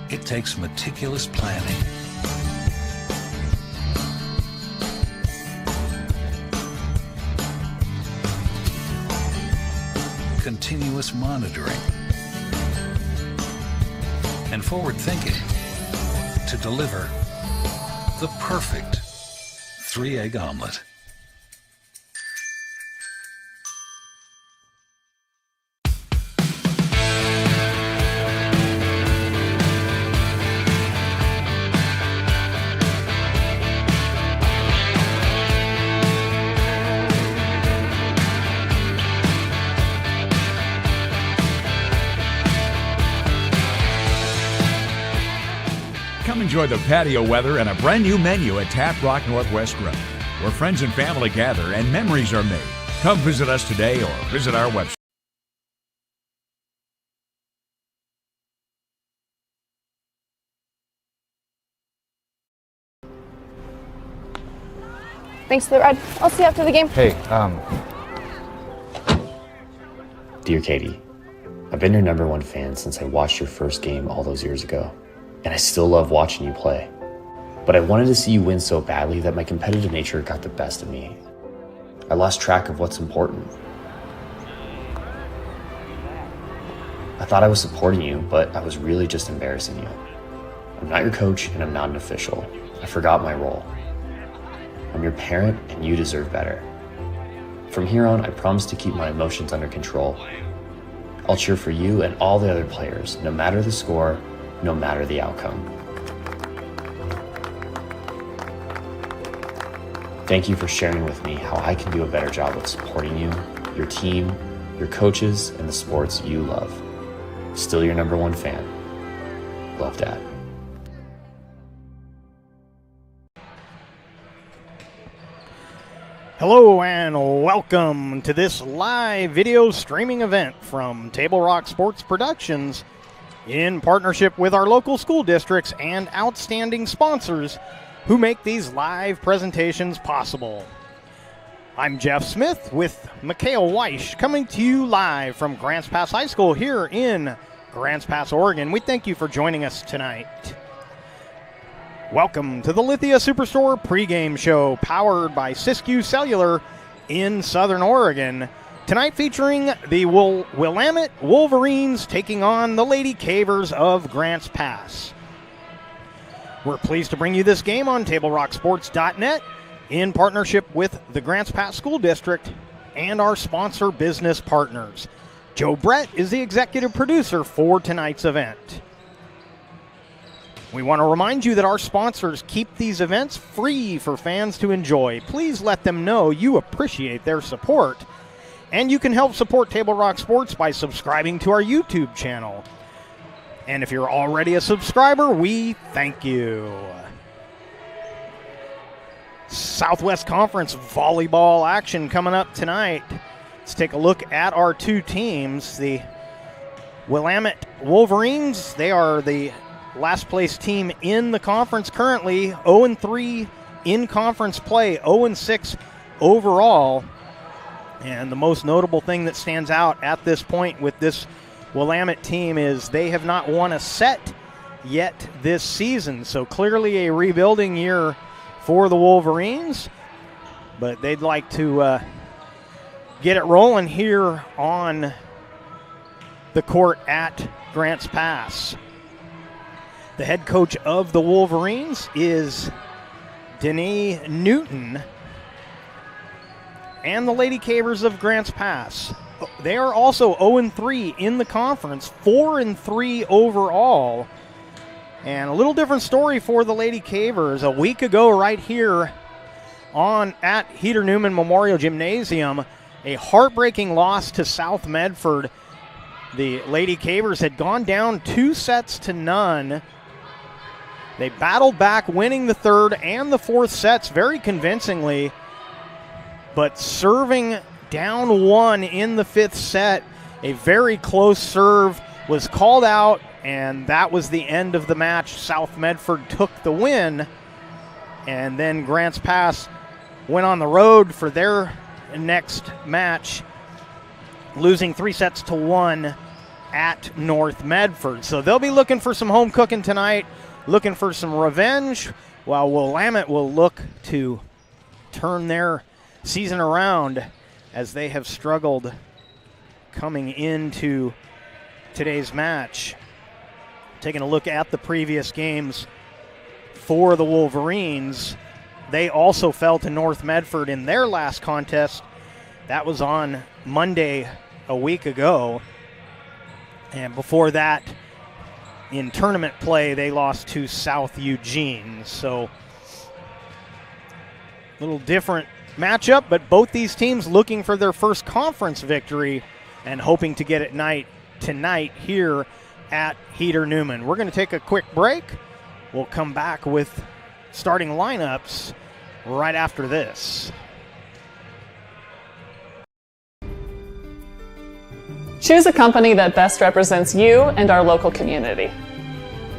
it takes meticulous planning, continuous monitoring, and forward thinking to deliver the perfect 3-egg omelet. Come enjoy the patio weather and a brand new menu at Tap Rock Northwest Grill, where friends and family gather and memories are made. Come visit us today or visit our website. Thanks for the ride. I'll see you after the game. Hey, Dear Katie, I've been your #1 fan since I watched your first game all those years ago, and I still love watching you play. But I wanted to see you win so badly that my competitive nature got the best of me. I lost track of what's important. I thought I was supporting you, but I was really just embarrassing you. I'm not your coach and I'm not an official. I forgot my role. I'm your parent and you deserve better. From here on, I promise to keep my emotions under control. I'll cheer for you and all the other players, no matter the score, no matter the outcome. Thank you for sharing with me how I can do a better job of supporting you, your team, your coaches, and the sports you love. Still your #1 fan. Love, Dad. Hello and welcome to this live video streaming event from Table Rock Sports Productions in partnership with our local school districts and outstanding sponsors who make these live presentations possible. I'm Jeff Smith with Mikhail Weish coming to you live from Grants Pass High School here in Grants Pass, Oregon. We thank you for joining us tonight. Welcome to the Lithia Superstore pregame show powered by Siskiyou Cellular in Southern Oregon. Tonight featuring the Willamette Wolverines taking on the Lady Cavers of Grants Pass. We're pleased to bring you this game on TableRockSports.net in partnership with the Grants Pass School District and our sponsor business partners. Joe Brett is the executive producer for tonight's event. We want to remind you that our sponsors keep these events free for fans to enjoy. Please let them know you appreciate their support. And you can help support Table Rock Sports by subscribing to our YouTube channel. And if you're already a subscriber, we thank you. Southwest Conference volleyball action coming up tonight. Let's take a look at our two teams. The Willamette Wolverines, they are the last place team in the conference currently, 0-3 in conference play, 0-6 overall. And the most notable thing that stands out at this point with this Willamette team is they have not won a set yet this season. So clearly a rebuilding year for the Wolverines, but they'd like to get it rolling here on the court at Grants Pass. The head coach of the Wolverines is Danae Newton. And the Lady Cavers of Grants Pass, they are also 0-3 in the conference, 4-3 overall. And a little different story for the Lady Cavers. A week ago right here at Heater Newman Memorial Gymnasium, a heartbreaking loss to South Medford. The Lady Cavers had gone down 2-0. They battled back, winning the third and the fourth sets very convincingly, but serving down 1 in the 5th set. A very close serve was called out, and that was the end of the match. South Medford took the win, and then Grants Pass went on the road for their next match, losing 3-1 at North Medford. So they'll be looking for some home cooking tonight, looking for some revenge, while Willamette will look to turn their season around as they have struggled coming into today's match. Taking a look at the previous games for the Wolverines, they also fell to North Medford in their last contest. That was on Monday a week ago. And before that, in tournament play, they lost to South Eugene. So a little different matchup, but both these teams looking for their first conference victory and hoping to get it tonight here at Heater Newman. We're going to take a quick break. We'll come back with starting lineups right after this. Choose a company that best represents you and our local community.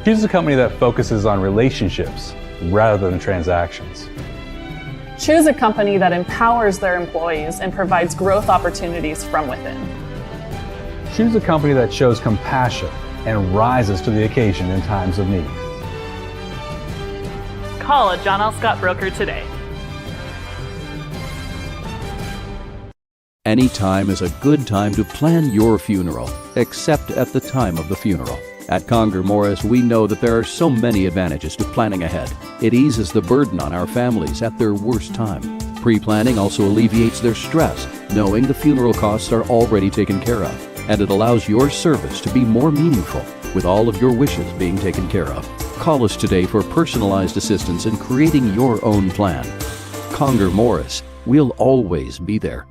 Choose a company that focuses on relationships rather than transactions. Choose a company that empowers their employees and provides growth opportunities from within. Choose a company that shows compassion and rises to the occasion in times of need. Call a John L. Scott broker today. Any time is a good time to plan your funeral, except at the time of the funeral. At Conger Morris, we know that there are so many advantages to planning ahead. It eases the burden on our families at their worst time. Pre-planning also alleviates their stress, knowing the funeral costs are already taken care of. And it allows your service to be more meaningful, with all of your wishes being taken care of. Call us today for personalized assistance in creating your own plan. Conger Morris, we'll always be there.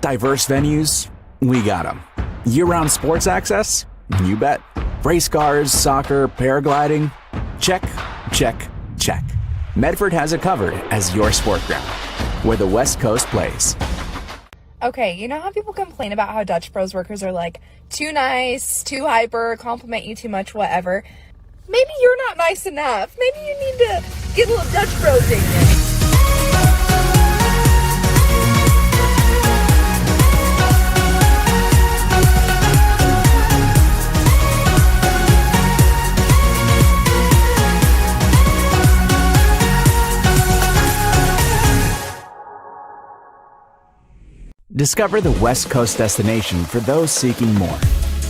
Diverse venues? We got them. Year-round sports access? You bet. Race cars, soccer, paragliding? Check, check, check. Medford has it covered as your sport ground, where the West Coast plays. Okay, you know how people complain about how Dutch Bros workers are like too nice, too hyper, compliment you too much, whatever? Maybe you're not nice enough. Maybe you need to get a little Dutch Bros in you. Discover the West Coast destination for those seeking more.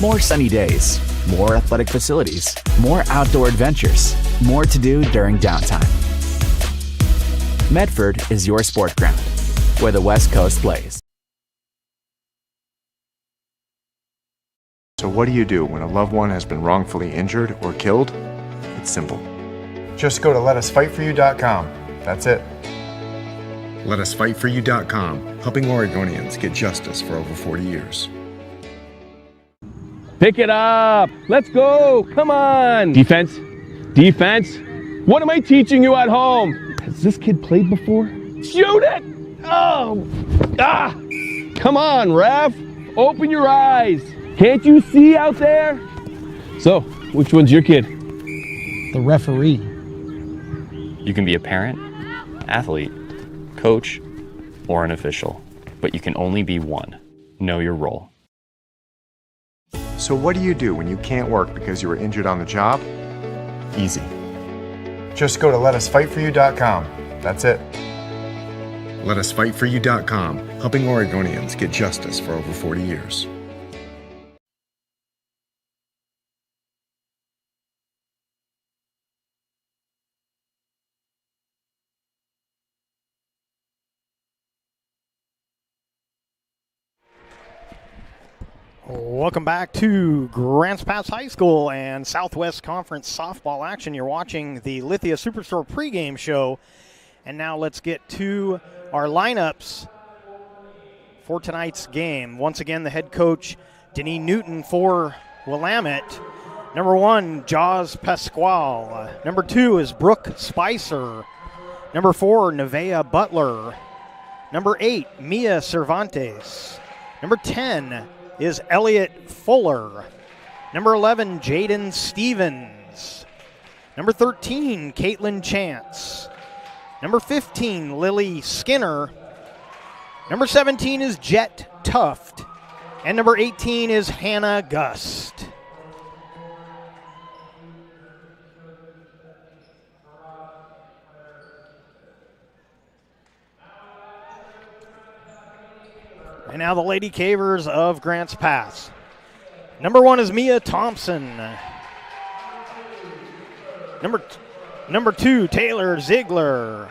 More sunny days, more athletic facilities, more outdoor adventures, more to do during downtime. Medford is your sport ground, where the West Coast plays. So what do you do when a loved one has been wrongfully injured or killed? It's simple. Just go to letusfightforyou.com. That's it. LetUsFightForYou.com, helping Oregonians get justice for over 40 years. Pick it up. Let's go. Come on. Defense. Defense. What am I teaching you at home? Has this kid played before? Shoot it. Oh. Ah. Come on, ref. Open your eyes. Can't you see out there? So, which one's your kid? The referee. You can be a parent, athlete, coach, or an official, but you can only be one. Know your role. So what do you do when you can't work because you were injured on the job? Easy. Just go to LetUsFightForYou.com. That's it. LetUsFightForYou.com, helping Oregonians get justice for over 40 years. Welcome back to Grants Pass High School and Southwest Conference softball action. You're watching the Lithia Superstore pregame show. And now let's get to our lineups for tonight's game. Once again, the head coach, Denise Newton for Willamette. Number 1, Jaws Pasquale. Number 2 is Brooke Spicer. Number 4, Nevaeh Butler. Number 8, Mia Cervantes. Number 10 is Elliot Fuller. Number 11, Jaden Stevens. Number 13, Caitlin Chance. Number 15, Lily Skinner. Number 17 is Jet Tuft. And number 18 is Hannah Gust. And now the Lady Cavers of Grants Pass. Number 1 is Mia Thompson. Number 2, Taylor Ziegler.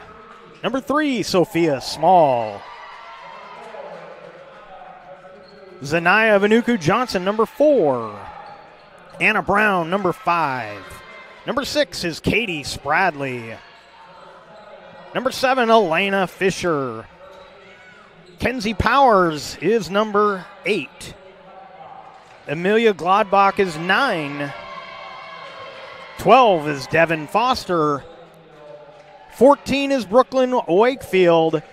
Number 3, Sophia Small. Zanaya Vanuku Johnson, number 4. Anna Brown, number 5. Number 6 is Katie Spradley. Number 7, Elena Fisher. Kenzie Powers is number 8. Amelia Gladbach is 9. 12 is Devin Foster. 14 is Brooklyn Wakefield.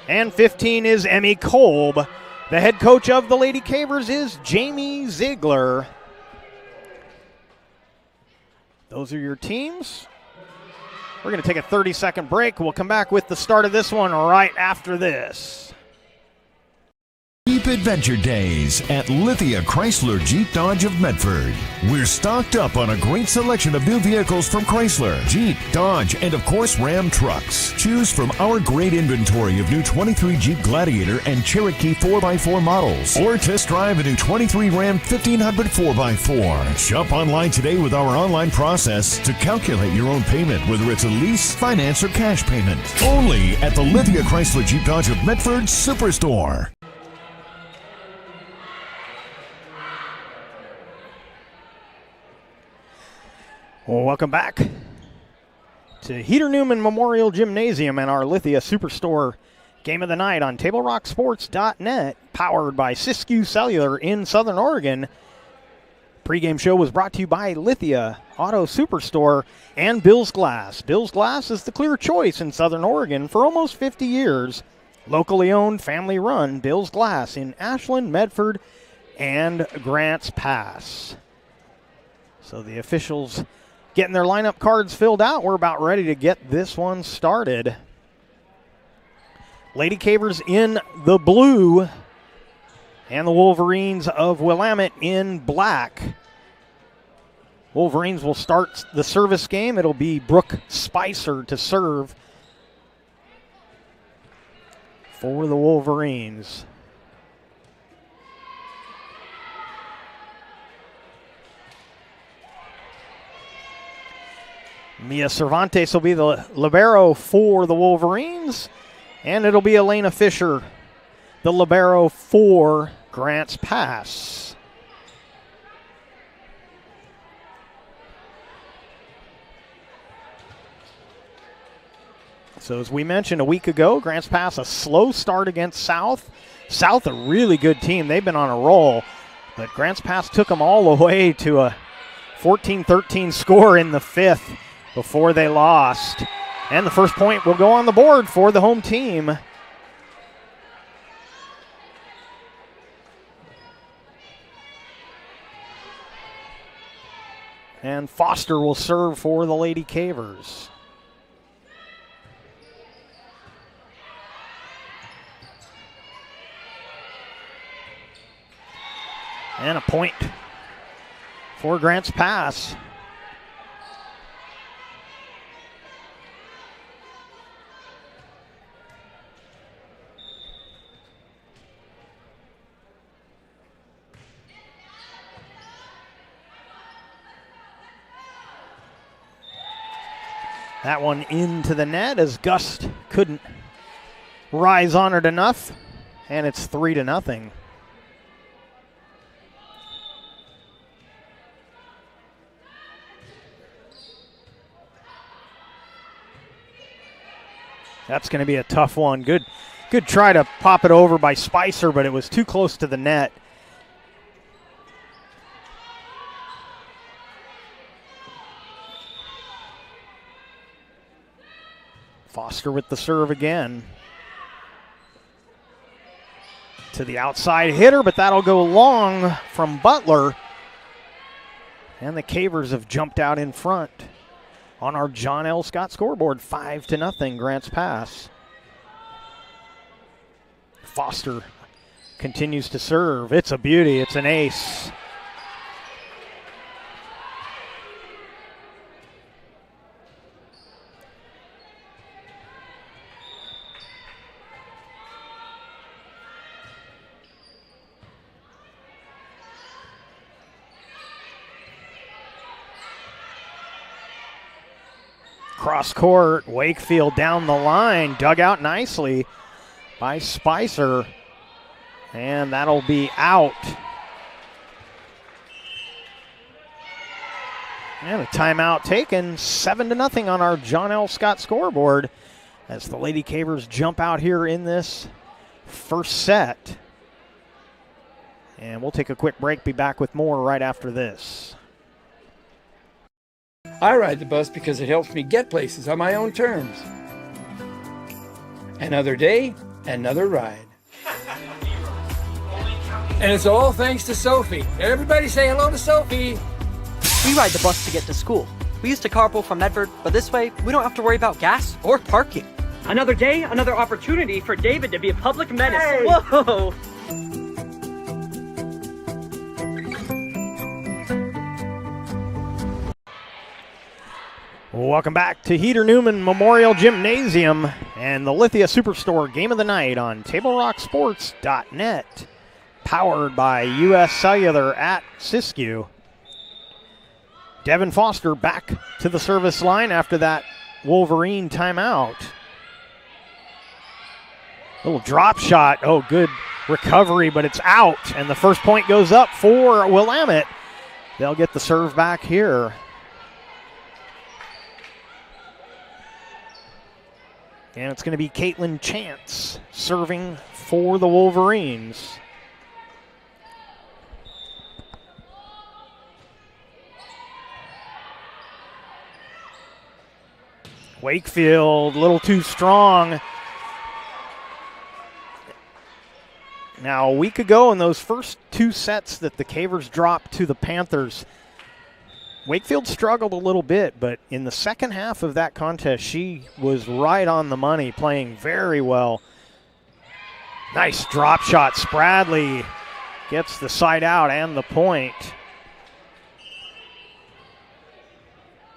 And 15 is Emmy Kolb. The head coach of the Lady Cavers is Jamie Ziegler. Those are your teams. We're going to take a 30-second break. We'll come back with the start of this one right after this. Jeep Adventure Days at Lithia Chrysler Jeep Dodge of Medford. We're stocked up on a great selection of new vehicles from Chrysler, Jeep, Dodge, and of course Ram trucks. Choose from our great inventory of new 23 Jeep Gladiator and Cherokee 4x4 models, or test drive a new 23 Ram 1500 4x4. Shop online today with our online process to calculate your own payment, whether it's a lease, finance, or cash payment. Only at the Lithia Chrysler Jeep Dodge of Medford Superstore. Well, welcome back to Heater Newman Memorial Gymnasium and our Lithia Superstore Game of the Night on TableRockSports.net, powered by Siskiyou Cellular in Southern Oregon. Pre-game show was brought to you by Lithia Auto Superstore and Bill's Glass. Bill's Glass is the clear choice in Southern Oregon for almost 50 years. Locally owned, family-run Bill's Glass in Ashland, Medford, and Grants Pass. So the officials getting their lineup cards filled out. We're about ready to get this one started. Lady Cavers in the blue and the Wolverines of Willamette in black. Wolverines will start the service game. It'll be Brooke Spicer to serve for the Wolverines. Mia Cervantes will be the libero for the Wolverines, and it'll be Elena Fisher, the libero for Grants Pass. So as we mentioned a week ago, Grants Pass a slow start against South. South a really good team. They've been on a roll, but Grants Pass took them all the way to a 14-13 score in the 5th. Before they lost. And the first point will go on the board for the home team. And Foster will serve for the Lady Cavers. And a point for Grants Pass. That one into the net as Gust couldn't rise on it enough, and it's 3-0. That's going to be a tough one. Good try to pop it over by Spicer, but it was too close to the net. Foster with the serve again. To the outside hitter, but that'll go long from Butler. And the Cavers have jumped out in front on our John L. Scott scoreboard. 5-0, Grants Pass. Foster continues to serve. It's a beauty. It's an ace. Cross court, Wakefield down the line, dug out nicely by Spicer, and that'll be out. And a timeout taken, 7-0 on our John L. Scott scoreboard as the Lady Cavers jump out here in this first set. And we'll take a quick break, be back with more right after this. I ride the bus because it helps me get places on my own terms. Another day, another ride. And it's all thanks to Sophie. Everybody say hello to Sophie. We ride the bus to get to school. We used to carpool from Medford, but this way, we don't have to worry about gas or parking. Another day, another opportunity for David to be a public menace. Hey. Whoa! Welcome back to Heater Newman Memorial Gymnasium and the Lithia Superstore Game of the Night on TableRockSports.net, powered by U.S. Cellular at Siskiyou. Devin Foster back to the service line after that Wolverine timeout. Little drop shot. Oh, good recovery, but it's out, and the first point goes up for Willamette. They'll get the serve back here. And it's going to be Caitlin Chance serving for the Wolverines. Wakefield, a little too strong. Now, a week ago in those first two sets that the Cavers dropped to the Panthers, Wakefield struggled a little bit, but in the second half of that contest, she was right on the money, playing very well. Nice drop shot. Spradley gets the side out and the point.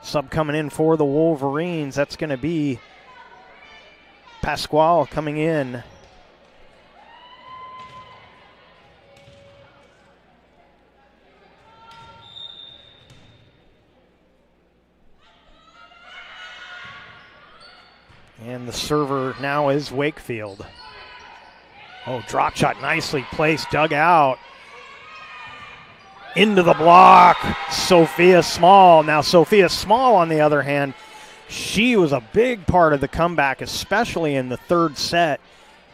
Sub coming in for the Wolverines. That's going to be Pasquale coming in. And the server now is Wakefield. Oh, drop shot nicely placed, dug out. Into the block, Sophia Small. Now Sophia Small, on the other hand, she was a big part of the comeback, especially in the third set.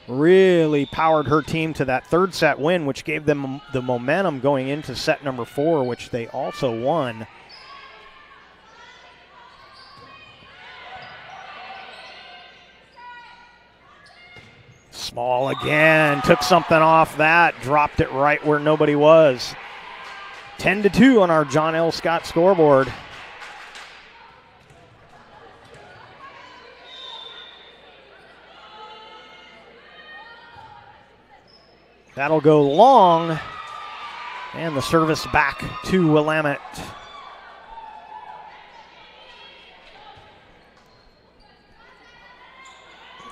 Really powered her team to that third set win, which gave them the momentum going into set number 4, which they also won. Small again, took something off that, dropped it right where nobody was. 10-2 on our John L. Scott scoreboard. That'll go long, and the service back to Willamette.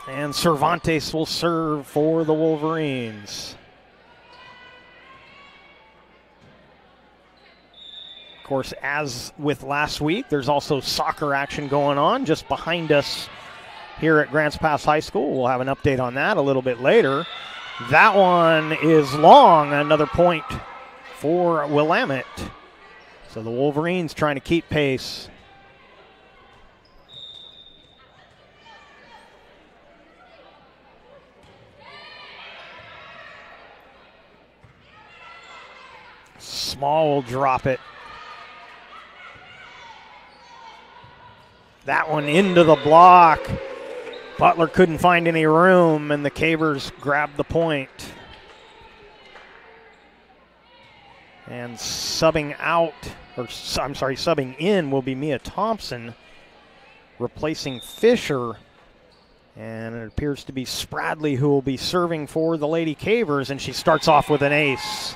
And Cervantes will serve for the Wolverines. Of course, as with last week, there's also soccer action going on just behind us here at Grants Pass High School. We'll have an update on that a little bit later. That one is long, another point for Willamette. So the Wolverines trying to keep pace. Small will drop it. That one into the block. Butler couldn't find any room, and the Cavers grabbed the point. And subbing out, or I'm sorry, subbing in will be Mia Thompson, replacing Fisher. And it appears to be Spradley who will be serving for the Lady Cavers, and she starts off with an ace.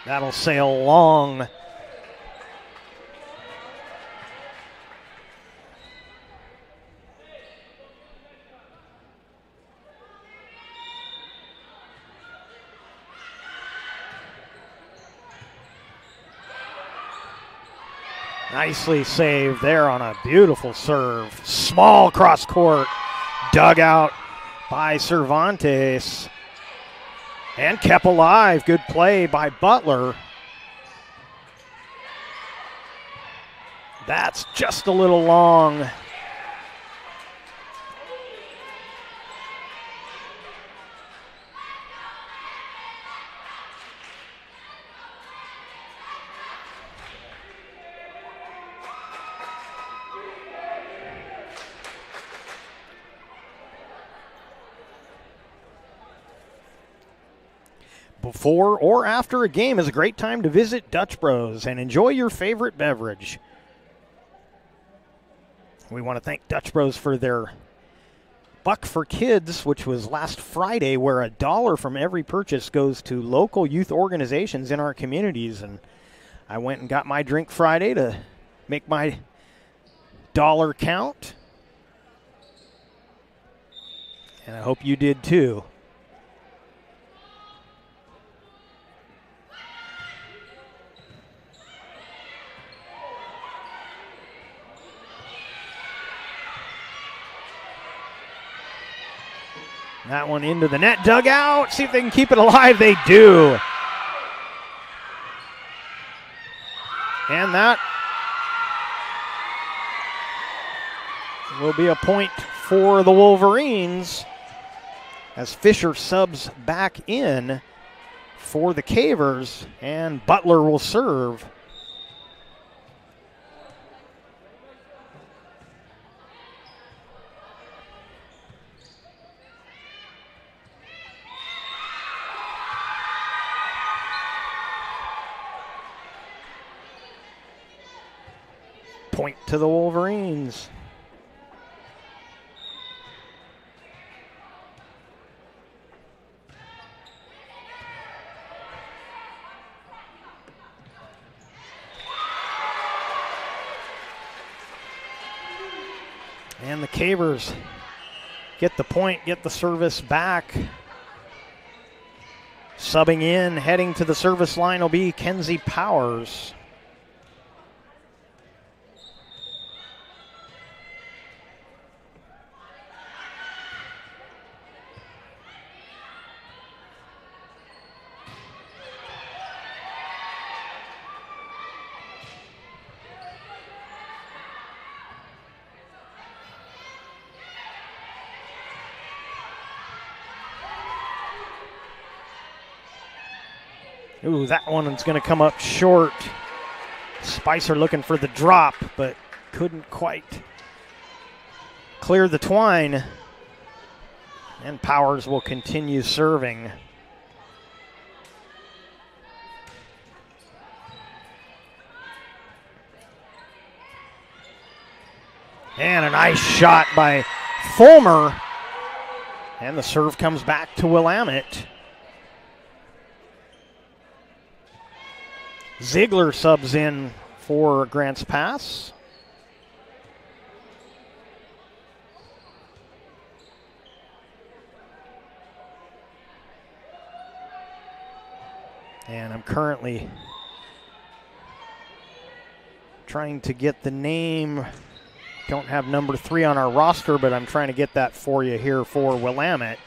That'll sail long. Nicely saved there on a beautiful serve. Small cross court. Dug out by Cervantes. And kept alive. Good play by Butler. That's just a little long. Before or after a game is a great time to visit Dutch Bros and enjoy your favorite beverage. We want to thank Dutch Bros for their Buck for Kids, which was last Friday, where $1 from every purchase goes to local youth organizations in our communities. And I went and got my drink Friday to make my dollar count. And I hope you did too. That one into the net, dug out. See if they can keep it alive. They do. And that will be a point for the Wolverines as Fisher subs back in for the Cavers, and Butler will serve. Point to the Wolverines. And the Cavers get the point, get the service back. Subbing in, heading to the service line will be Kenzie Powers. Ooh, that one's going to come up short. Spicer looking for the drop, but couldn't quite clear the twine. And Powers will continue serving. And a nice shot by Fulmer. And the serve comes back to Willamette. Ziegler subs in for Grants Pass. And I'm currently trying to get the name. Don't have number 3 on our roster, but I'm trying to get that for you here for Willamette.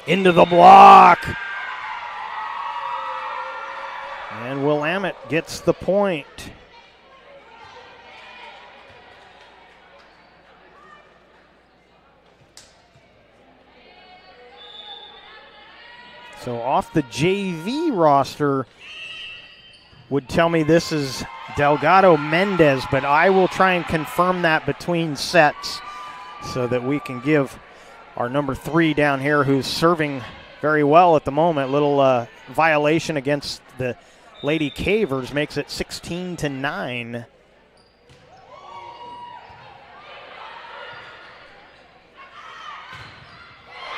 Into the block. And Willamette gets the point. So off the JV roster would tell me this is Delgado Mendez, but I will try and confirm that between sets so that we can give our number 3 down here, who's serving very well at the moment. Little violation against the Lady Cavers makes it 16-9.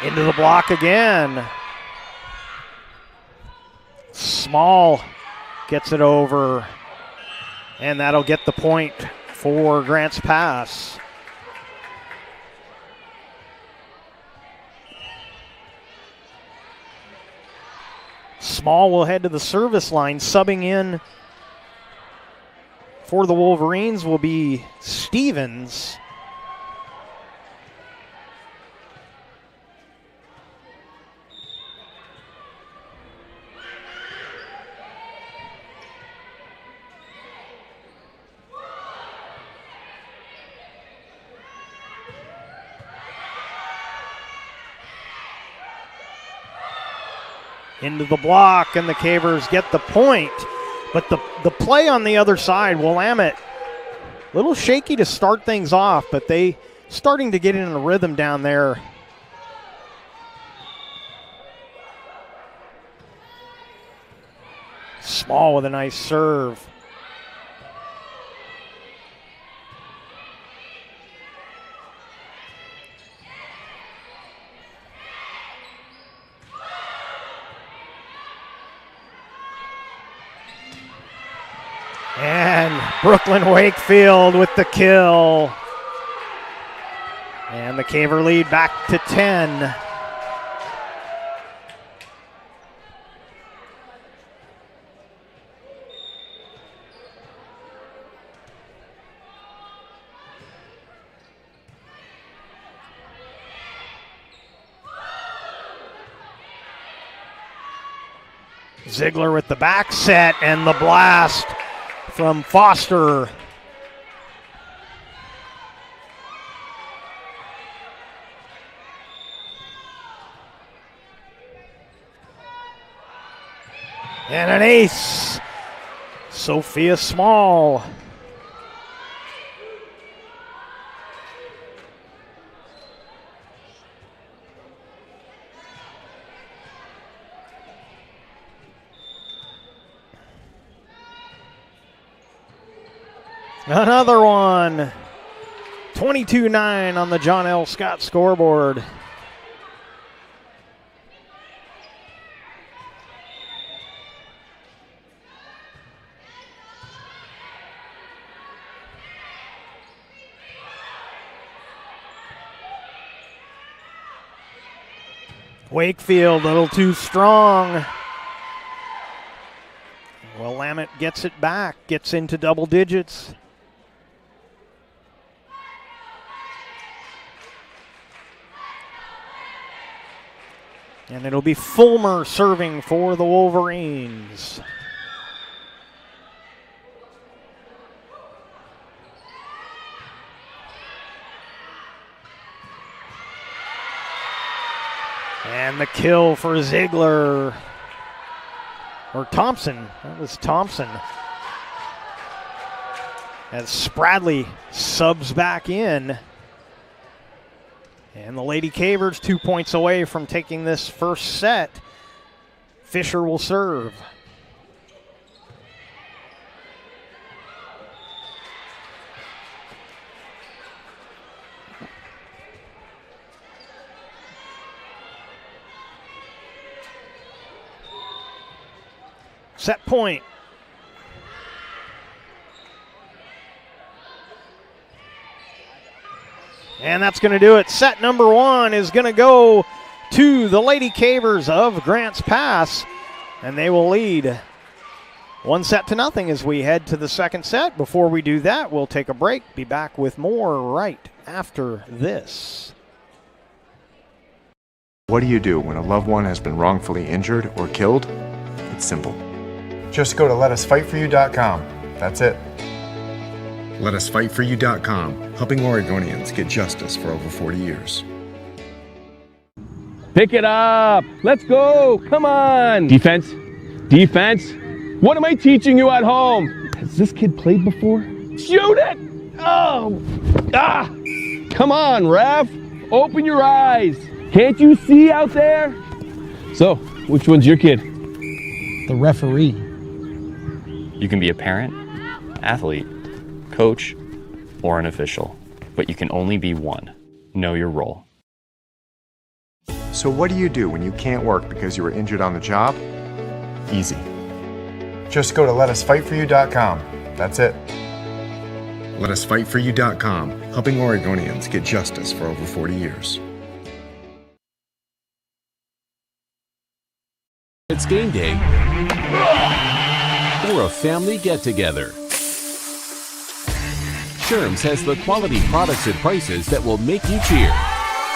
Into the block again. Small gets it over, and that'll get the point for Grants Pass. Small will head to the service line. Subbing in for the Wolverines will be Stevens. Into the block, and the Cavers get the point. But the play on the other side, Willamette, a little shaky to start things off, but they starting to get in a rhythm down there. Small with a nice serve. And Brooklyn Wakefield with the kill. And the Caver lead back to 10. Ziegler with the back set and the blast from Foster. And an ace. Sophia Small. Another one. 22-9 on the John L. Scott scoreboard. Wakefield a little too strong. Willamette gets it back, gets into double digits. And it'll be Fulmer serving for the Wolverines. And the kill for Ziegler. Or Thompson. That was Thompson. As Spradley subs back in. And the Lady Cavers 2 points away from taking this first set. Fisher will serve. Set point. And that's going to do it. Set number 1 is going to go to the Lady Cavers of Grants Pass, and they will lead 1-0 as we head to the second set. Before we do that, we'll take a break. Be back with more right after this. What do you do when a loved one has been wrongfully injured or killed? It's simple. Just go to letusfightforyou.com. That's it. LetUsFightForYou.com, helping Oregonians get justice for over 40 years. Pick it up. Let's go. Come on. Defense. Defense. What am I teaching you at home? Has this kid played before? Shoot it. Oh. Ah. Come on, ref. Open your eyes. Can't you see out there? So, which one's your kid? The referee. You can be a parent, athlete, coach, or an official, but you can only be one. Know your role. So what do you do when you can't work because you were injured on the job? Easy. Just go to letusfightforyou.com. That's it. Letusfightforyou.com, helping Oregonians get justice for over 40 years. It's game day or a family get-together. Sherm's has the quality products and prices that will make you cheer.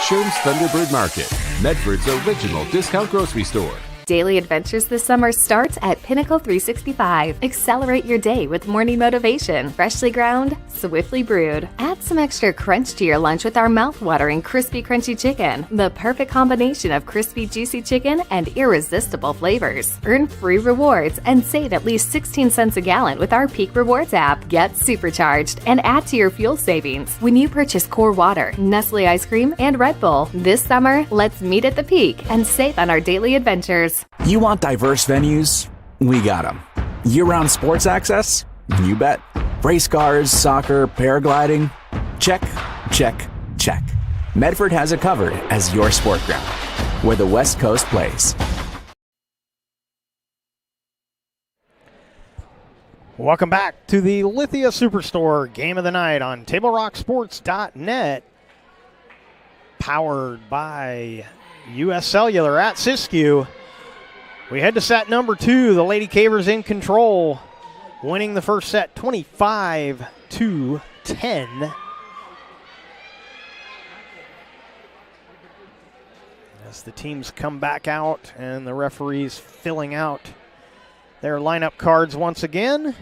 Sherm's Thunderbird Market, Medford's original discount grocery store. Daily adventures this summer starts at Pinnacle 365. Accelerate your day with morning motivation. Freshly ground, swiftly brewed. Add some extra crunch to your lunch with our mouth-watering crispy crunchy chicken. The perfect combination of crispy juicy chicken and irresistible flavors. Earn free rewards and save at least 16 cents a gallon with our Peak Rewards app. Get supercharged and add to your fuel savings when you purchase Core Water, Nestle Ice Cream, and Red Bull. This summer, let's meet at the Peak and save on our daily adventures. You want diverse venues? We got them. Year-round sports access? You bet. Race cars, soccer, paragliding? Check, check, check. Medford has it covered as your sport ground, where the West Coast plays. Welcome back to the Lithia Superstore Game of the Night on TableRockSports.net. Powered by U.S. Cellular at Siskiyou. We head to set number 2. The Lady Cavers in control, winning the first set 25-10. As the teams come back out and the referees filling out their lineup cards once again.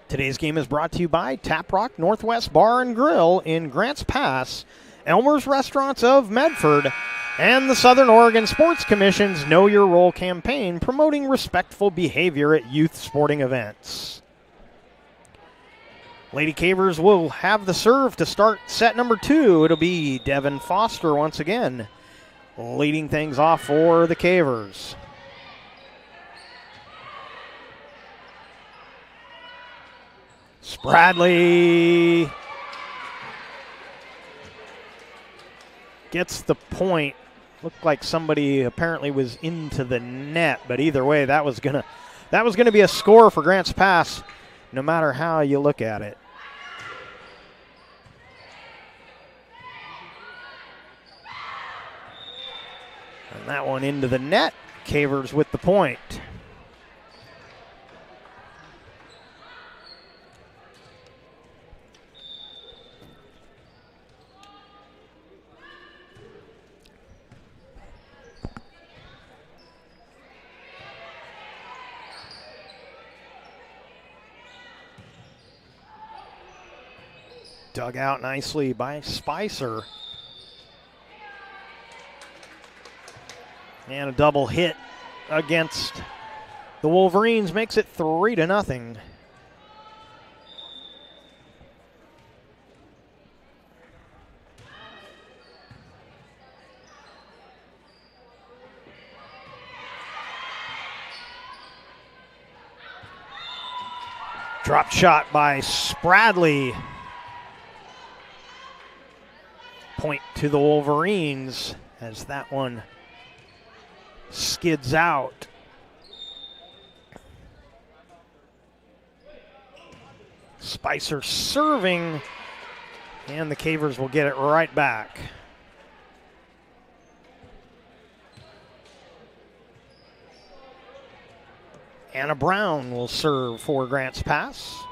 Today's game is brought to you by Tap Rock Northwest Bar and Grill in Grants Pass, Elmer's Restaurants of Medford, and the Southern Oregon Sports Commission's Know Your Role campaign promoting respectful behavior at youth sporting events. Lady Cavers will have the serve to start set number 2. It'll be Devin Foster once again leading things off for the Cavers. Spradley gets the point. Looked like somebody apparently was into the net, but either way, that was gonna be a score for Grants Pass, no matter how you look at it. And that one into the net. Cavers with the point. Dug out nicely by Spicer. And a double hit against the Wolverines makes it 3-0. Drop shot by Spradley. Point to the Wolverines as that one skids out. Spicer serving, and the Cavers will get it right back. Anna Brown will serve for Grants Pass.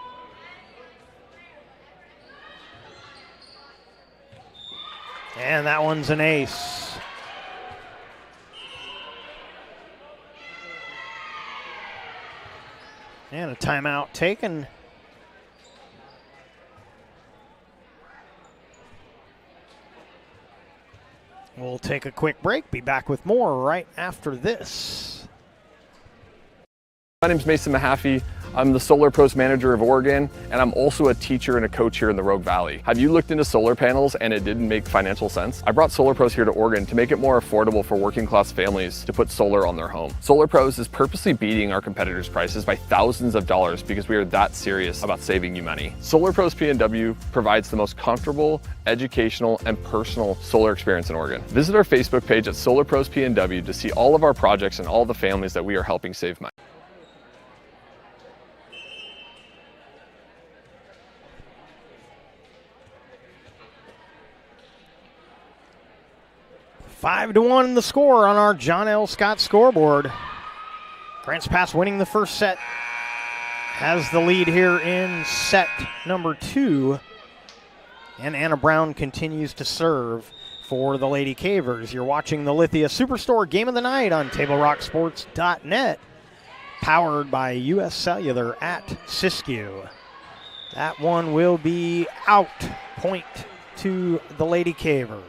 And that one's an ace. And a timeout taken We'll take a quick break. Be back with more right after this. My name is Mason Mahaffey. I'm the Solar Pros Manager of Oregon, and I'm also a teacher and a coach here in the Rogue Valley. Have you looked into solar panels and it didn't make financial sense? I brought Solar Pros here to Oregon to make it more affordable for working class families to put solar on their home. Solar Pros is purposely beating our competitors' prices by thousands of dollars because we are that serious about saving you money. Solar Pros PNW provides the most comfortable, educational, and personal solar experience in Oregon. Visit our Facebook page at Solar Pros PNW to see all of our projects and all the families that we are helping save money. Five to 1 the score on our John L. Scott scoreboard. Grants Pass winning the first set. Has the lead here in set number 2. And Anna Brown continues to serve for the Lady Cavers. You're watching the Lithia Superstore Game of the Night on TableRockSports.net. Powered by U.S. Cellular at Siskiyou. That one will be out. Point to the Lady Cavers.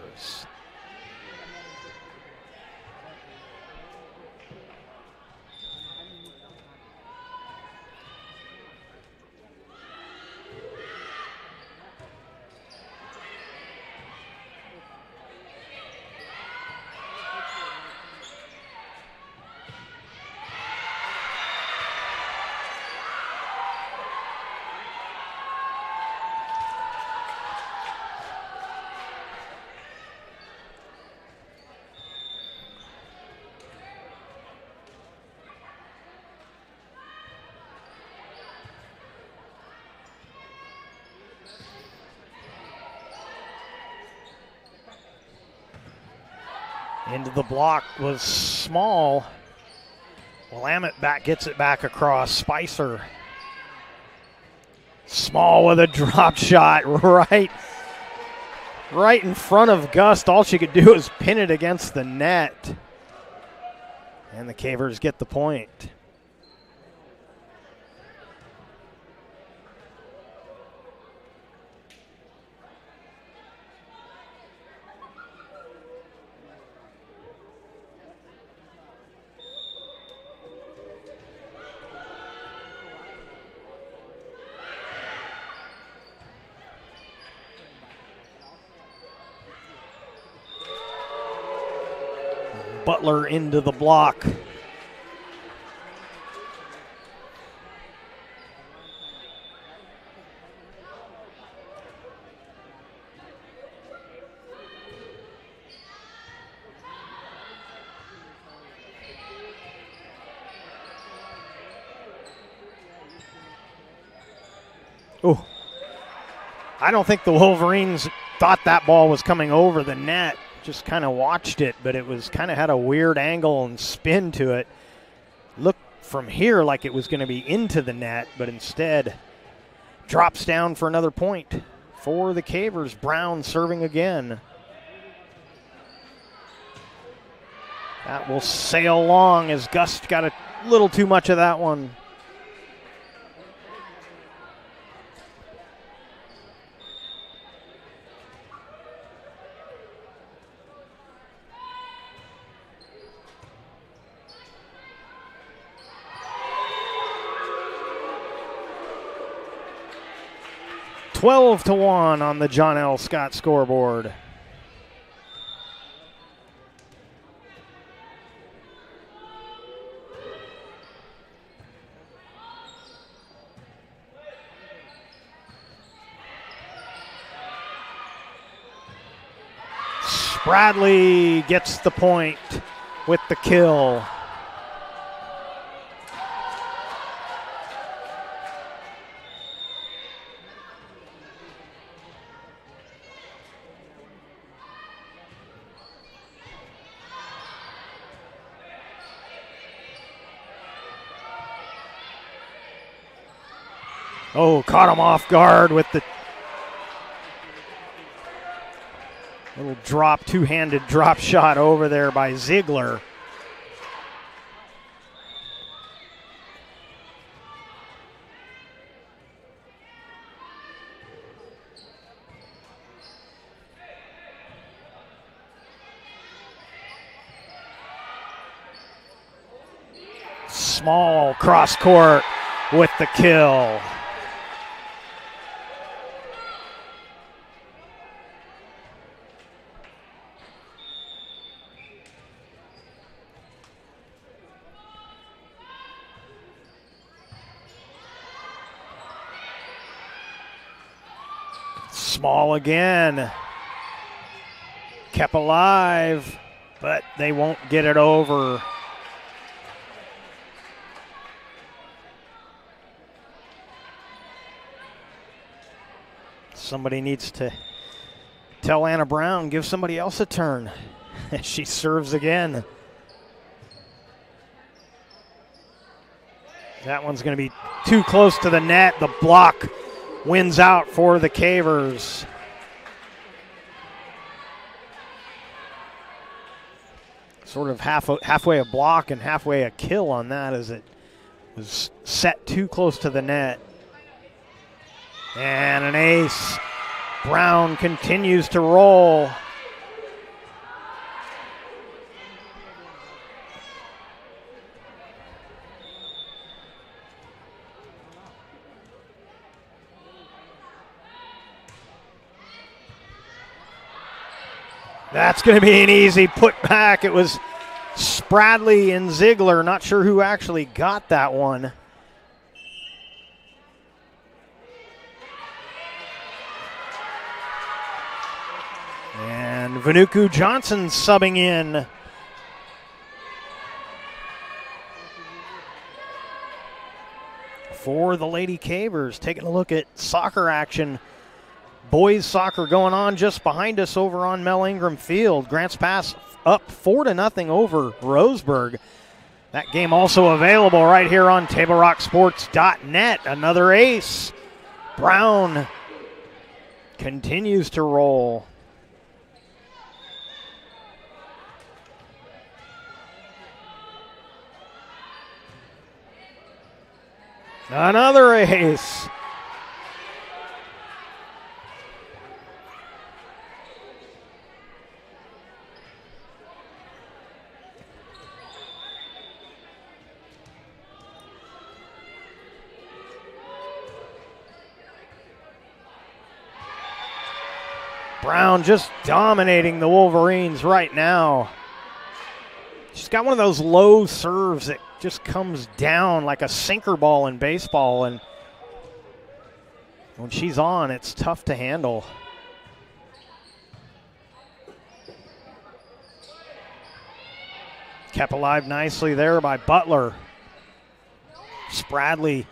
Into the block was Small. Willamette gets it back across. Spicer. Small with a drop shot right in front of Gust. All she could do was pin it against the net. And the Cavers get the point. Butler into the block. Oh, I don't think the Wolverines thought that ball was coming over the net. Just kind of watched it, but it was kind of had a weird angle and spin to it. Looked from here like it was going to be into the net, but instead drops down for another point for the Cavers. Brown serving again. That will sail long as Gust got a little too much of that one. Twelve to 1 on the John L. Scott scoreboard. Bradley gets the point with the kill. Oh, caught him off guard with the little drop, two-handed drop shot over there by Ziegler. Small cross court with the kill. Small again. Kept alive, but they won't get it over. Somebody needs to tell Anna Brown, give somebody else a turn. She serves again. That one's going to be too close to the net. The block wins out for the Cavers. Sort of halfway a block and halfway a kill on that as it was set too close to the net. And an ace. Brown continues to roll. That's going to be an easy putback. It was Spradley and Ziegler. Not sure who actually got that one. And Vanuku Johnson subbing in. For the Lady Cavers, taking a look at soccer action. Boys soccer going on just behind us over on Mel Ingram Field. Grants Pass up 4-0 over Roseburg. That game also available right here on TableRockSports.net. Another ace. Brown continues to roll. Another ace. Brown just dominating the Wolverines right now. She's got one of those low serves that just comes down like a sinker ball in baseball, and when she's on, it's tough to handle. Kept alive nicely there by Butler. Spradley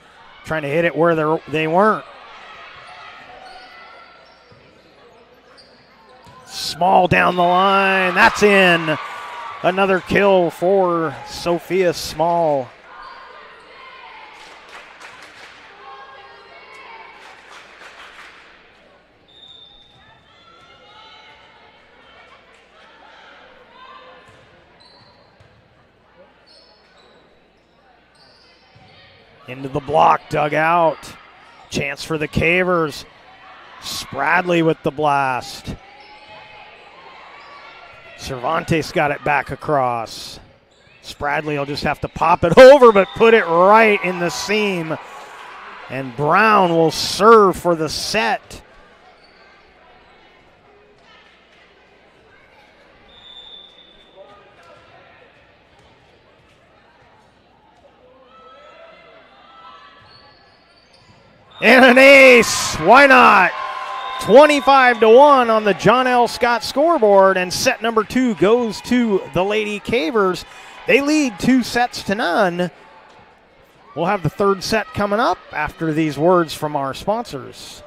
trying to hit it where they weren't. Small down the line. That's in. Another kill for Sophia Small. Into the block, dug out. Chance for the Cavers. Spradley with the blast. Cervantes got it back across. Spradley will just have to pop it over, but put it right in the seam. And Brown will serve for the set. And an ace. Why not? 25-1 on the John L. Scott scoreboard, and set number 2 goes to the Lady Cavers. They lead 2-0. We'll have the third set coming up after these words from our sponsors.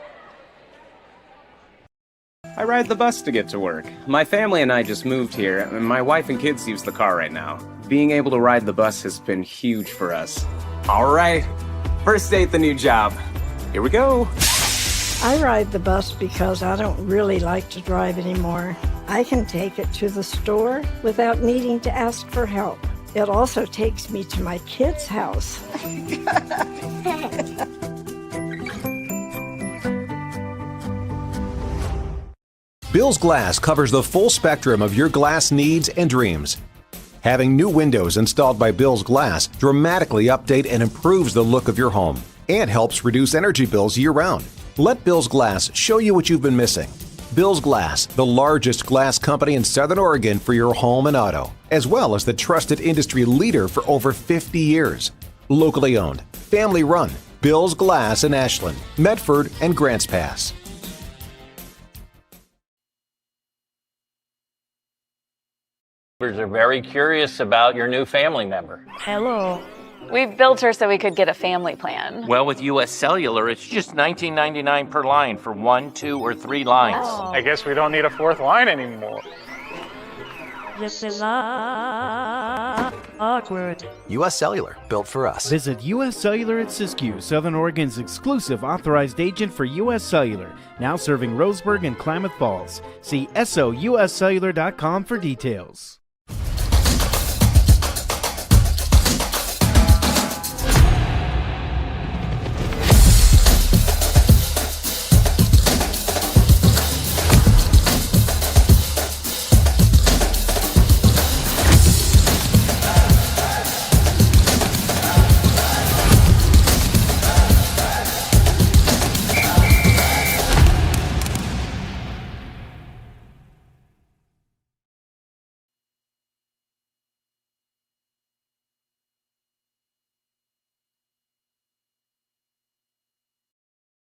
I ride the bus to get to work. My family and I just moved here, and my wife and kids use the car right now. Being able to ride the bus has been huge for us. All right, first day at the new job. Here we go. I ride the bus because I don't really like to drive anymore. I can take it to the store without needing to ask for help. It also takes me to my kids' house. Bill's Glass covers the full spectrum of your glass needs and dreams. Having new windows installed by Bill's Glass dramatically update and improves the look of your home and helps reduce energy bills year-round. Let Bill's Glass show you what you've been missing. Bill's Glass, the largest glass company in Southern Oregon for your home and auto, as well as the trusted industry leader for over 50 years. Locally owned, family run, Bill's Glass in Ashland, Medford, and Grants Pass. Neighbors are very curious about your new family member. Hello. We built her so we could get a family plan. Well, with U.S. Cellular, it's just $19.99 per line for 1, 2, or 3 lines. Oh. I guess we don't need a fourth line anymore. This is awkward. U.S. Cellular, built for us. Visit U.S. Cellular at Siskiyou, Southern Oregon's exclusive authorized agent for U.S. Cellular, now serving Roseburg and Klamath Falls. See SOUScellular.com for details.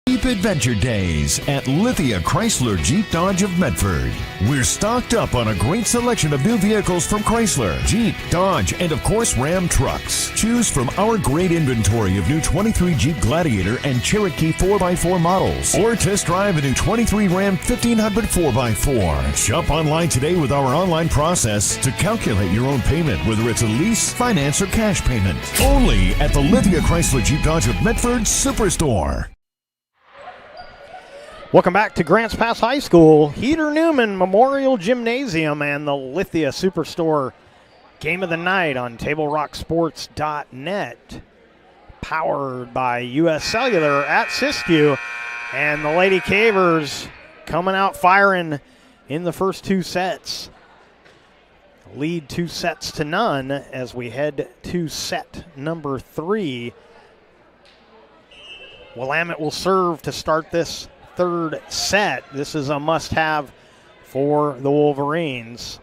Jeep Adventure Days at Lithia Chrysler Jeep Dodge of Medford. We're stocked up on a great selection of new vehicles from Chrysler, Jeep, Dodge, and of course Ram trucks. Choose from our great inventory of new 23 Jeep Gladiator and Cherokee 4x4 models, or test drive a new 23 Ram 1500 4x4. Shop online today with our online process to calculate your own payment, whether it's a lease, finance, or cash payment. Only at the Lithia Chrysler Jeep Dodge of Medford Superstore. Welcome back to Grants Pass High School, Heater Newman Memorial Gymnasium, and the Lithia Superstore Game of the Night on TableRockSports.net. Powered by U.S. Cellular at Siskiyou. And the Lady Cavers coming out firing in the first 2 sets. Lead 2 sets to none as we head to set number 3. Willamette will serve to start this 3rd set. This is a must-have for the Wolverines.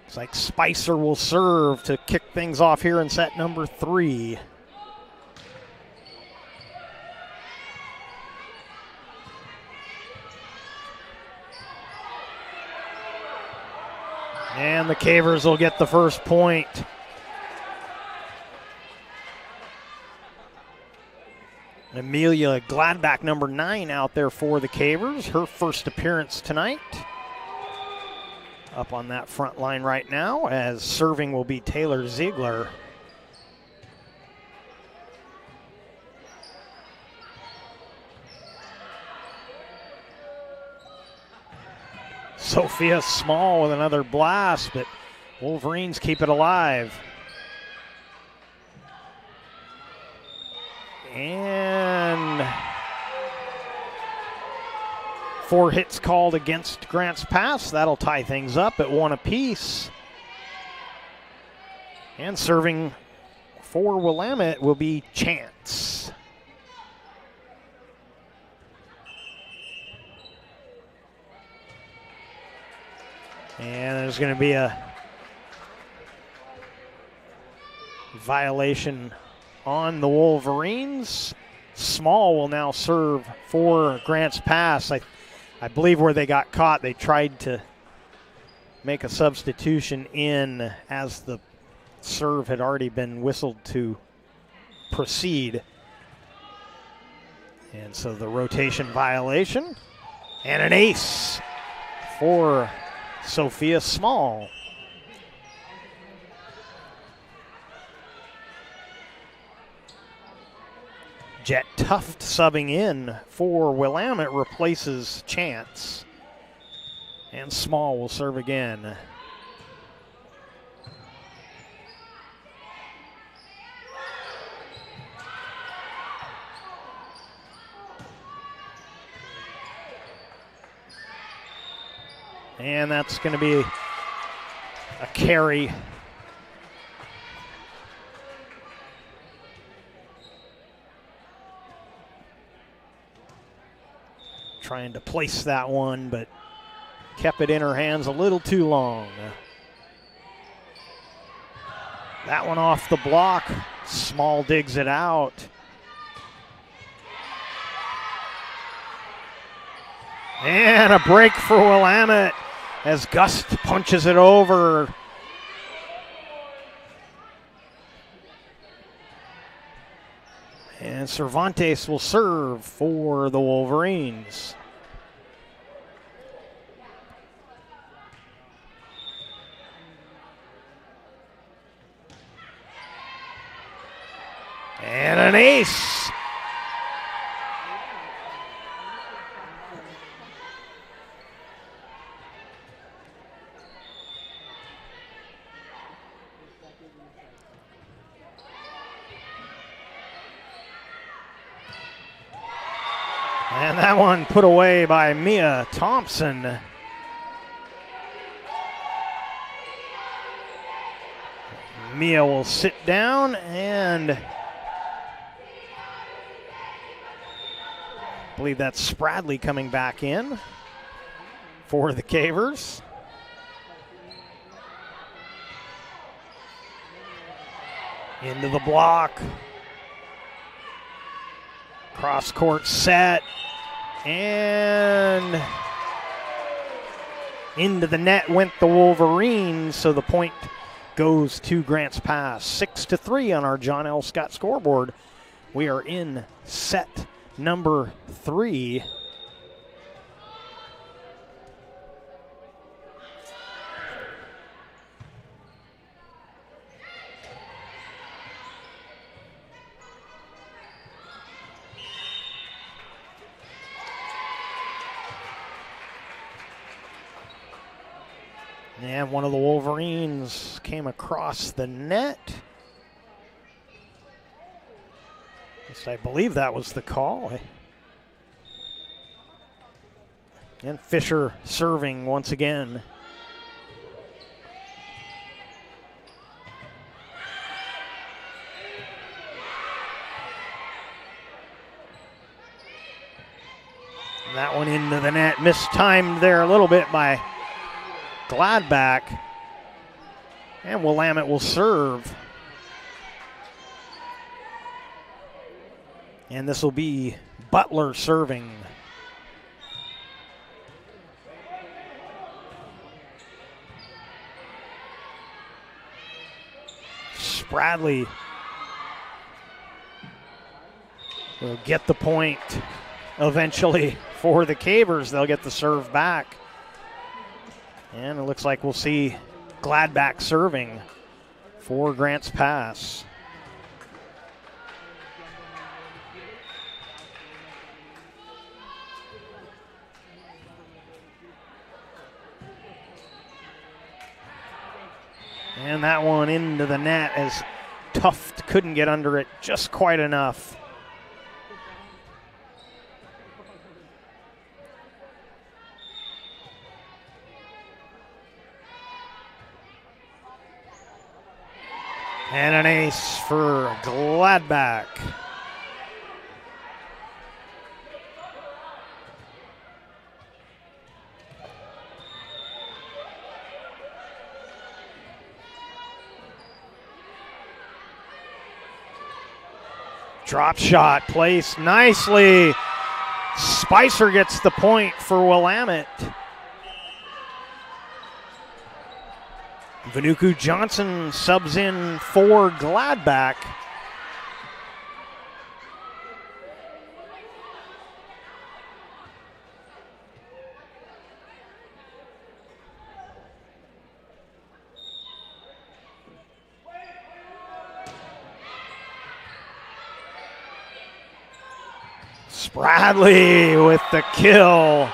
It's like Spicer will serve to kick things off here in set number 3. And the Cavers will get the first point. Amelia Gladbach, number 9, out there for the Cavers. Her first appearance tonight. Up on that front line right now, as serving will be Taylor Ziegler. Sophia Small with another blast, but Wolverines keep it alive. And 4 hits called against Grants Pass. That'll tie things up at 1 apiece. And serving for Willamette will be Chance. And there's going to be a violation on the Wolverines. Small will now serve for Grants Pass. I believe where they got caught, they tried to make a substitution in as the serve had already been whistled to proceed. And so the rotation violation and an ace for Sophia Small. Jet Tuft subbing in for Willamette replaces Chance. And Small will serve again. And that's going to be A carry. Trying to place that one, but kept it in her hands a little too long. That one off the block. Small digs it out. And a break for Willamette as Gust punches it over. And Cervantes will serve for the Wolverines. And an ace. And that one put away by Mia Thompson. Mia will sit down, and I believe that's Spradley coming back in for the Cavers. Into the block. Cross court set. And into the net went the Wolverines, so the point goes to Grants Pass. 6-3 on our John L. Scott scoreboard. We are in set number 3. And one of the Wolverines came across the net. Yes, I believe that was the call. And Fisher serving once again. And that one into the net, mistimed there a little bit by Gladback, and Willamette will serve. And this will be Butler serving. Spradley will get the point eventually for the Cavers. They'll get the serve back. And it looks like we'll see Gladback serving for Grants Pass. And that one into the net as Tuft couldn't get under it just quite enough. And an ace for Gladback. Drop shot placed nicely. Spicer gets the point for Willamette. Vanuku Johnson subs in for Gladback. Spradley with the kill.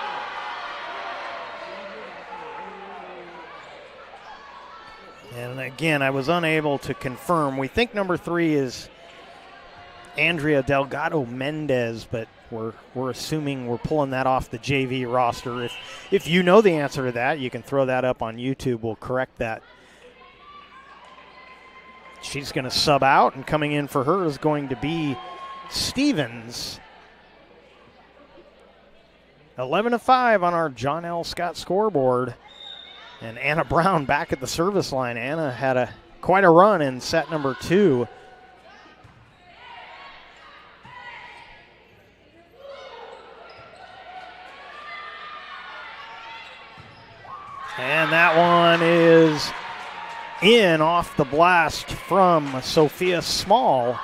And again, I was unable to confirm. We think number 3 is Andrea Delgado Mendez, but we're assuming we're pulling that off the JV roster. If you know the answer to that, you can throw that up on YouTube. We'll correct that She's going to sub out, and coming in for her is going to be Stevens. 11-5 on our John L. Scott scoreboard. And Anna Brown back at the service line. Anna had quite a run in set number 2. And that one is in off the blast from Sophia Small.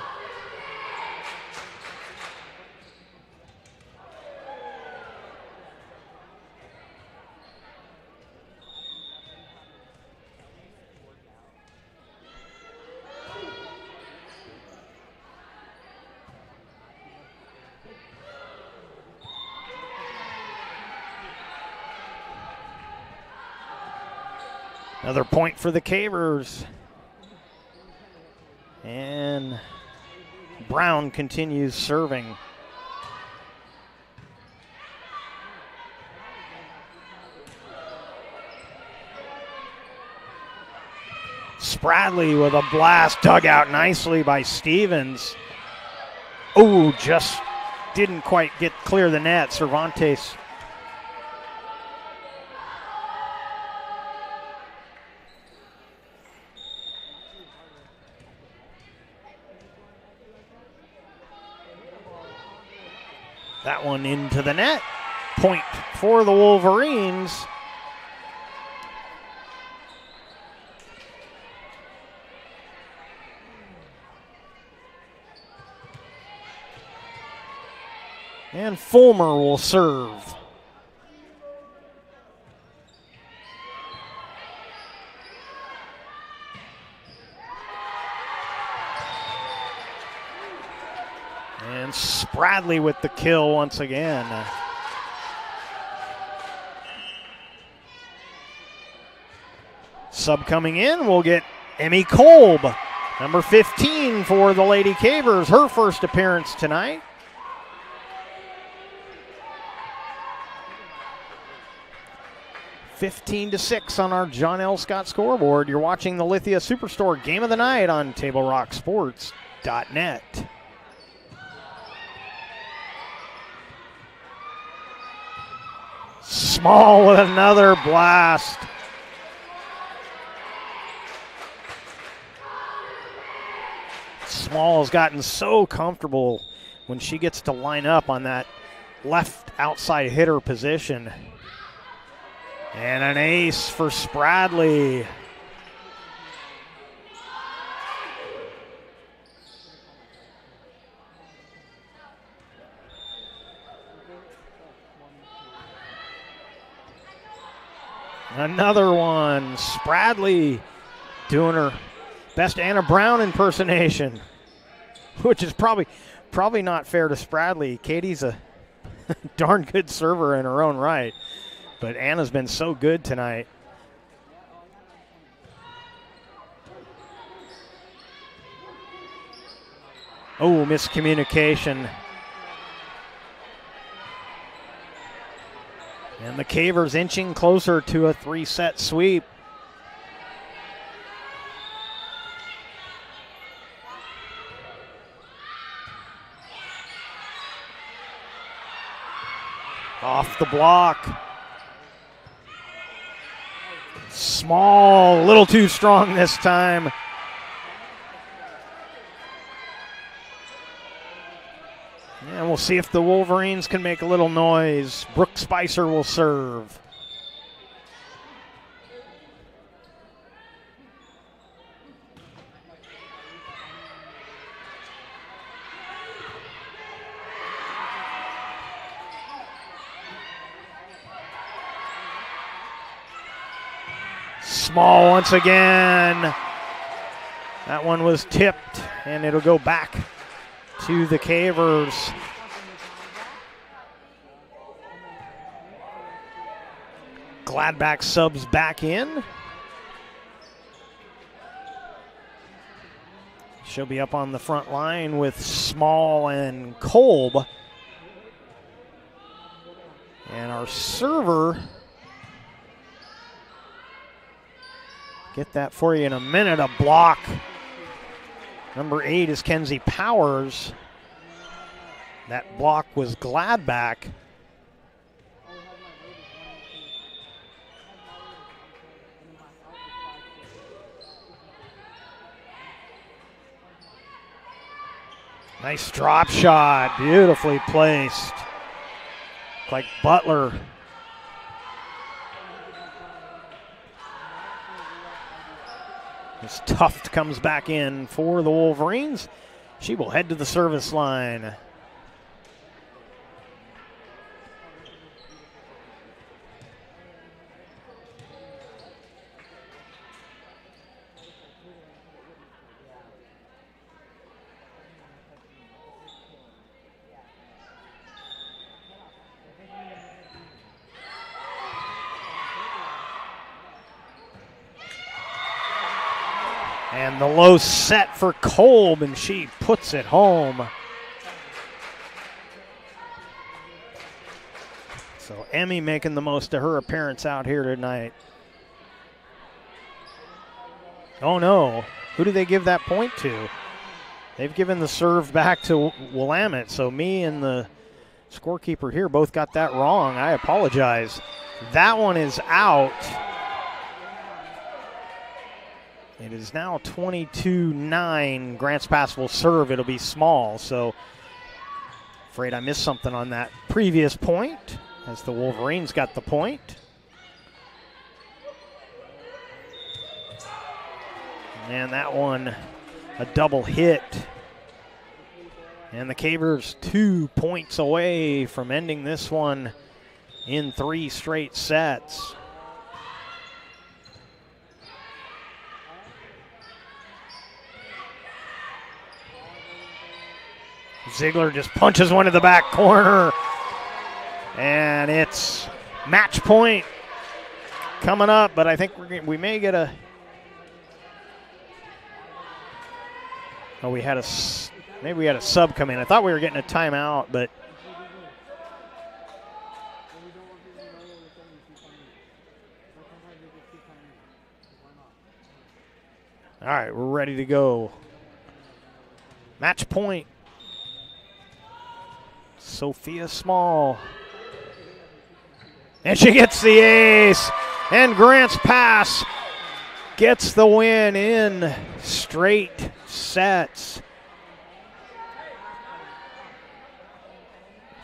Another point for the Cavers. And Brown continues serving. Spradley with a blast, dug out nicely by Stevens. Oh, just didn't quite get clear the net. Cervantes. That one into the net. Point for the Wolverines. And Fulmer will serve. And Spradley with the kill once again. Sub coming in, we'll get Emmy Kolb, number 15 for the Lady Cavers, her first appearance tonight. (15-6) on our John L. Scott scoreboard. You're watching the Lithia Superstore Game of the Night on TableRockSports.net. Small with another blast. Small has gotten so comfortable when she gets to line up on that left outside hitter position. And an ace for Spradley. Another one. Spradley doing her best Anna Brown impersonation, which is probably not fair to Spradley. Katie's a darn good server in her own right, but Anna's been so good tonight. Oh, miscommunication. And the Cavers inching closer to a 3-set sweep. Off the block. Small, a little too strong this time. And we'll see if the Wolverines can make a little noise. Brooke Spicer will serve. Small once again. That one was tipped, and it'll go back to the Cavers. Gladbach subs back in. She'll be up on the front line with Small and Kolb. And our server, get that for you in a minute, a block Number 8 is Kenzie Powers. That block was Gladback. Nice drop shot, beautifully placed. Like Butler. As Tuft comes back in for the Wolverines. She will head to the service line. And the low set for Kolb, and she puts it home. So Emmy making the most of her appearance out here tonight. Oh no, who do they give that point to? They've given the serve back to Willamette, so me and the scorekeeper here both got that wrong. I apologize. That one is out. It is now 22-9. Grants Pass will serve. It'll be small. So, afraid I missed something on that previous point as the Wolverines got the point. And that one, a double hit. And the Cavers 2 points away from ending this one in 3 straight sets. Ziegler just punches one to the back corner. And it's match point coming up, but I think we may get a... Oh, maybe we had a sub come in. I thought we were getting a timeout, but... All right, we're ready to go. Match point. Sophia Small. And she gets the ace. And Grants Pass gets the win in straight sets.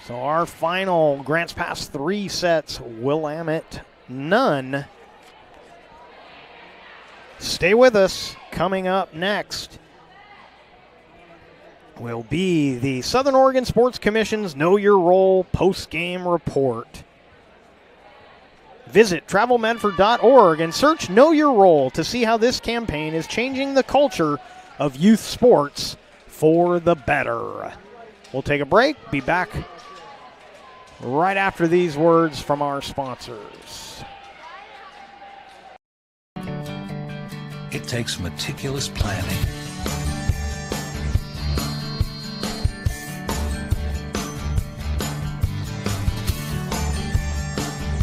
So our final Grants Pass 3 sets, Willamette none. Stay with us. Coming up next will be the Southern Oregon Sports Commission's Know Your Role post-game report. Visit travelmedford.org and search Know Your Role to see how this campaign is changing the culture of youth sports for the better. We'll take a break, be back right after these words from our sponsors. It takes meticulous planning,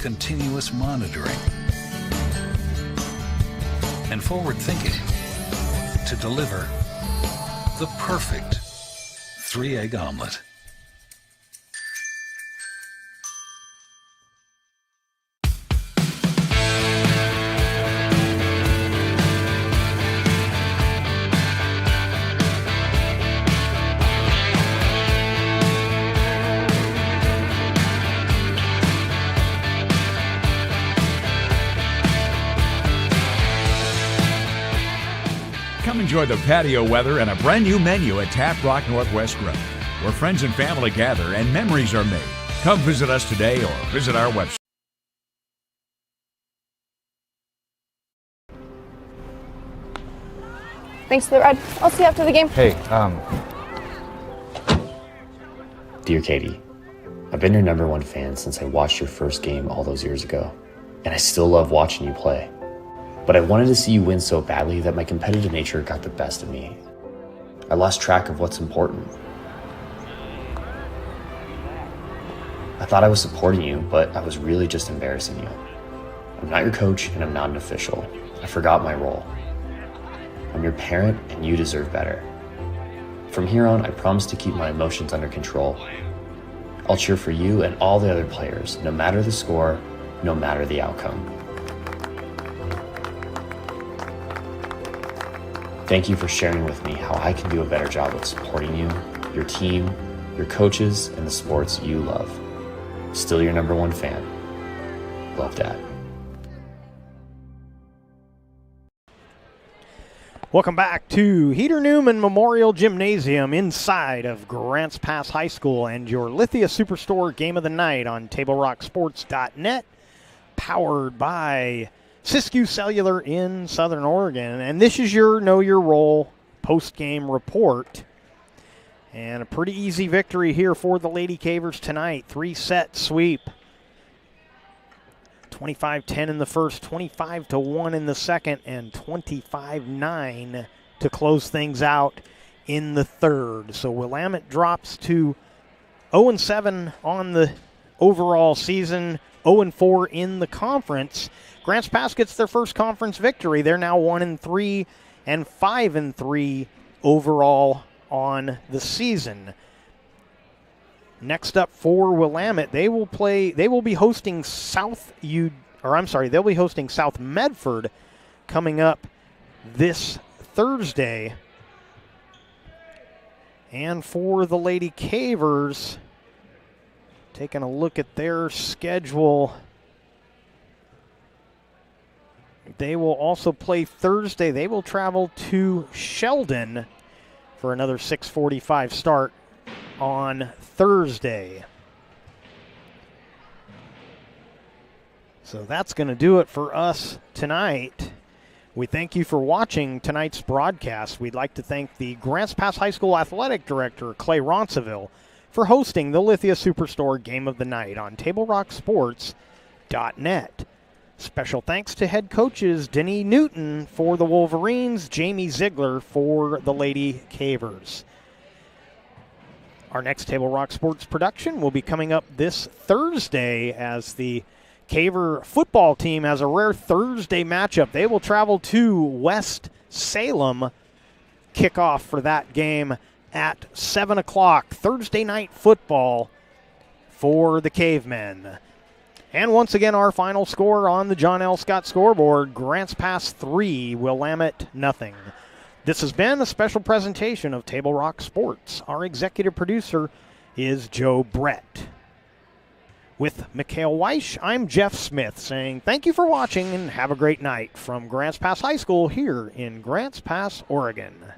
continuous monitoring, and forward thinking to deliver the perfect 3-egg omelet. Enjoy the patio weather and a brand new menu at Tap Rock Northwest Grill, where friends and family gather and memories are made. Come visit us today or visit our website. Thanks for the ride. I'll see you after the game. Hey, Dear Katie, I've been your #1 fan since I watched your first game all those years ago, and I still love watching you play. But I wanted to see you win so badly that my competitive nature got the best of me. I lost track of what's important. I thought I was supporting you, but I was really just embarrassing you. I'm not your coach, and I'm not an official. I forgot my role. I'm your parent, and you deserve better. From here on, I promise to keep my emotions under control. I'll cheer for you and all the other players, no matter the score, no matter the outcome. Thank you for sharing with me how I can do a better job of supporting you, your team, your coaches, and the sports you love. Still your number one fan. Love, Dad. Welcome back to Heater Newman Memorial Gymnasium inside of Grants Pass High School and your Lithia Superstore Game of the Night on TableRockSports.net, powered by Siskiyou Cellular in Southern Oregon. And this is your Know Your Role post-game report. And a pretty easy victory here for the Lady Cavers tonight. 3-set sweep. 25-10 in the first, 25-1 in the second, and 25-9 to close things out in the third. So Willamette drops to 0-7 on the overall season, 0-4 in the conference. Grants Pass gets their first conference victory. They're now 1-3 and 5-3 overall on the season. Next up for Willamette, they will be hosting South Medford coming up this Thursday. And for the Lady Cavers, taking a look at their schedule, they will also play Thursday. They will travel to Sheldon for another 6:45 start on Thursday. So that's going to do it for us tonight. We thank you for watching tonight's broadcast. We'd like to thank the Grants Pass High School Athletic Director, Clay Ronceville, for hosting the Lithia Superstore Game of the Night on TableRockSports.net. Special thanks to head coaches Denny Newton for the Wolverines, Jamie Ziegler for the Lady Cavers. Our next Table Rock Sports production will be coming up this Thursday as the Caver football team has a rare Thursday matchup. They will travel to West Salem. Kickoff for that game at 7 o'clock. Thursday night football for the Cavemen. And once again, our final score on the John L. Scott scoreboard, Grants Pass 3, Willamette nothing. This has been a special presentation of Table Rock Sports. Our executive producer is Joe Brett. With Mikhail Weish, I'm Jeff Smith saying thank you for watching and have a great night from Grants Pass High School here in Grants Pass, Oregon.